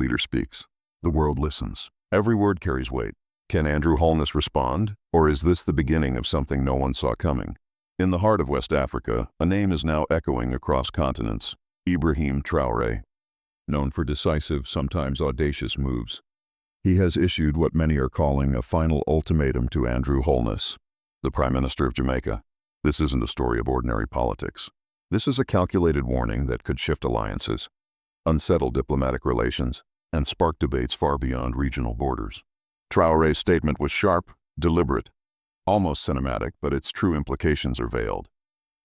leader speaks, the world listens. Every word carries weight. Can Andrew Holness respond, or is this the beginning of something no one saw coming? In the heart of West Africa, a name is now echoing across continents: Ibrahim Traoré. Known for decisive, sometimes audacious moves, he has issued what many are calling a final ultimatum to Andrew Holness, the Prime Minister of Jamaica. This isn't a story of ordinary politics. This is a calculated warning that could shift alliances, unsettle diplomatic relations, and spark debates far beyond regional borders. Traoré's statement was sharp, deliberate, almost cinematic, but its true implications are veiled.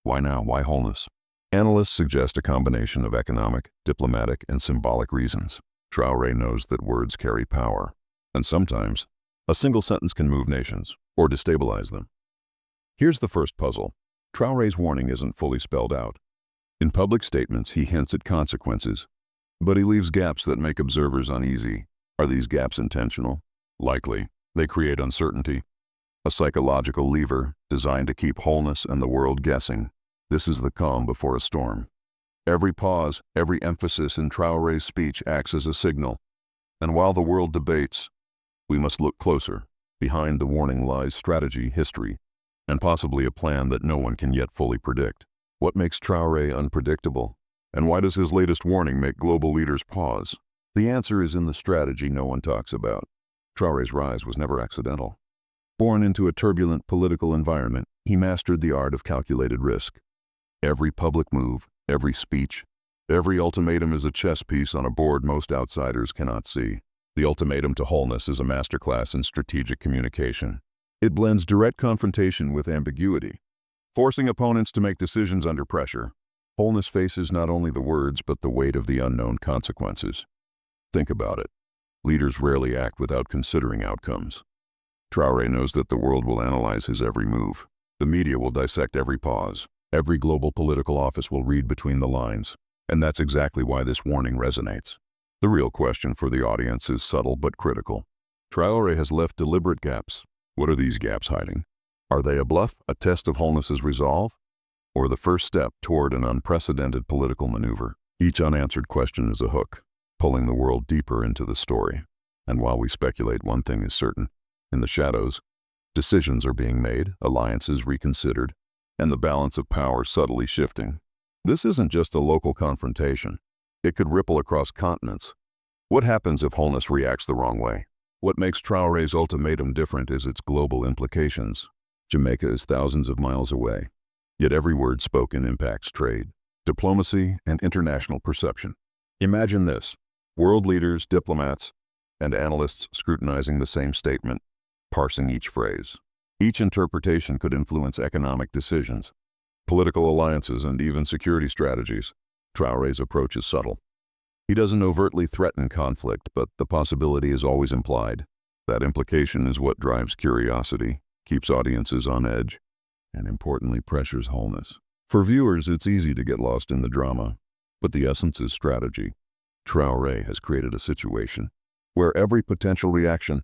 Why now? Why Holness? Analysts suggest a combination of economic, diplomatic, and symbolic reasons. Traoré knows that words carry power, and sometimes a single sentence can move nations or destabilize them. Here's the first puzzle. Traoré's warning isn't fully spelled out. In public statements, he hints at consequences, but he leaves gaps that make observers uneasy. Are these gaps intentional? Likely. They create uncertainty, a psychological lever designed to keep Holness and the world guessing. This is the calm before a storm. Every pause, every emphasis in Traoré's speech acts as a signal. And while the world debates, we must look closer. Behind the warning lies strategy, history, and possibly a plan that no one can yet fully predict. What makes Traoré unpredictable? And why does his latest warning make global leaders pause? The answer is in the strategy no one talks about. Traoré's rise was never accidental. Born into a turbulent political environment, he mastered the art of calculated risk. Every public move, every speech, every ultimatum is a chess piece on a board most outsiders cannot see. The ultimatum to Holness is a masterclass in strategic communication. It blends direct confrontation with ambiguity, forcing opponents to make decisions under pressure. Holness faces not only the words, but the weight of the unknown consequences. Think about it. Leaders rarely act without considering outcomes. Traoré knows that the world will analyze his every move. The media will dissect every pause. Every global political office will read between the lines. And that's exactly why this warning resonates. The real question for the audience is subtle but critical. Traoré has left deliberate gaps. What are these gaps hiding? Are they a bluff, a test of Holness's resolve, or the first step toward an unprecedented political maneuver? Each unanswered question is a hook, pulling the world deeper into the story. And while we speculate, one thing is certain. In the shadows, decisions are being made, alliances reconsidered, and the balance of power subtly shifting. This isn't just a local confrontation. It could ripple across continents. What happens if Holness reacts the wrong way? What makes Traoré's ultimatum different is its global implications. Jamaica is thousands of miles away, yet every word spoken impacts trade, diplomacy, and international perception. Imagine this: world leaders, diplomats, and analysts scrutinizing the same statement, parsing each phrase. Each interpretation could influence economic decisions, political alliances, and even security strategies. Traoré's approach is subtle. He doesn't overtly threaten conflict, but the possibility is always implied. That implication is what drives curiosity, keeps audiences on edge, and importantly pressures Holness. For viewers, it's easy to get lost in the drama, but the essence is strategy. Traoré has created a situation where every potential reaction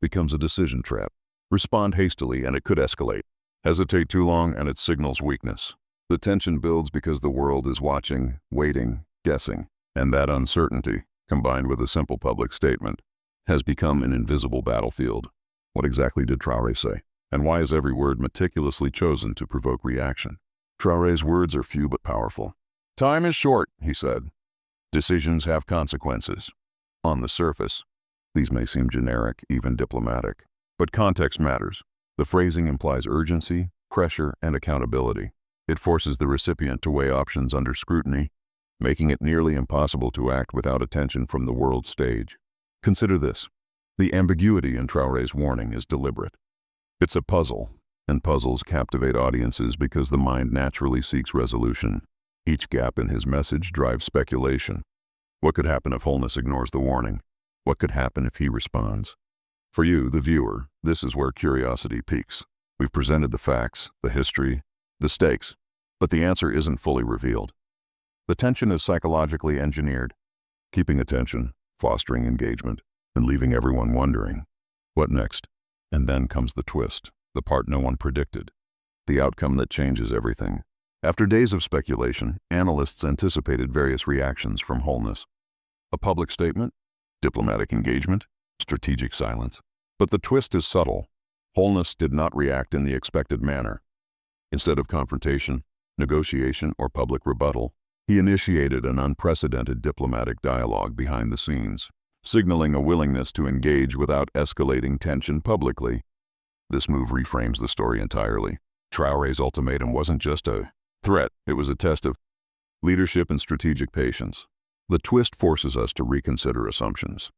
becomes a decision trap. Respond hastily and it could escalate. Hesitate too long and it signals weakness. The tension builds because the world is watching, waiting, guessing. And that uncertainty, combined with a simple public statement, has become an invisible battlefield. What exactly did Traoré say? And why is every word meticulously chosen to provoke reaction? Traoré's words are few but powerful. Time is short, he said. Decisions have consequences. On the surface, these may seem generic, even diplomatic. But context matters. The phrasing implies urgency, pressure, and accountability. It forces the recipient to weigh options under scrutiny, making it nearly impossible to act without attention from the world stage. Consider this. The ambiguity in Traoré's warning is deliberate. It's a puzzle, and puzzles captivate audiences because the mind naturally seeks resolution. Each gap in his message drives speculation. What could happen if Holness ignores the warning? What could happen if he responds? For you, the viewer, this is where curiosity peaks. We've presented the facts, the history, the stakes, but the answer isn't fully revealed. The tension is psychologically engineered, keeping attention, fostering engagement, and leaving everyone wondering, what next? And then comes the twist, the part no one predicted, the outcome that changes everything. After days of speculation, analysts anticipated various reactions from Holness. A public statement? Diplomatic engagement, strategic silence. But the twist is subtle. Holness did not react in the expected manner. Instead of confrontation, negotiation, or public rebuttal, he initiated an unprecedented diplomatic dialogue behind the scenes, signaling a willingness to engage without escalating tension publicly. This move reframes the story entirely. Traoré's ultimatum wasn't just a threat, it was a test of leadership and strategic patience. The twist forces us to reconsider assumptions.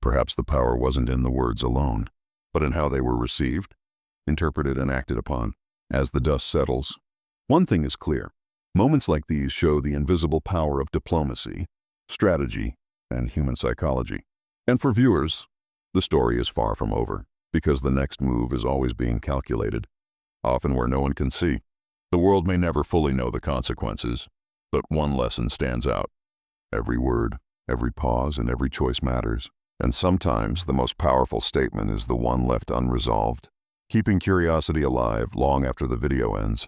Perhaps the power wasn't in the words alone, but in how they were received, interpreted, and acted upon. As the dust settles, one thing is clear. Moments like these show the invisible power of diplomacy, strategy, and human psychology. And for viewers, the story is far from over, because the next move is always being calculated, often where no one can see. The world may never fully know the consequences, but one lesson stands out. Every word, every pause, and every choice matters. And sometimes the most powerful statement is the one left unresolved, keeping curiosity alive long after the video ends.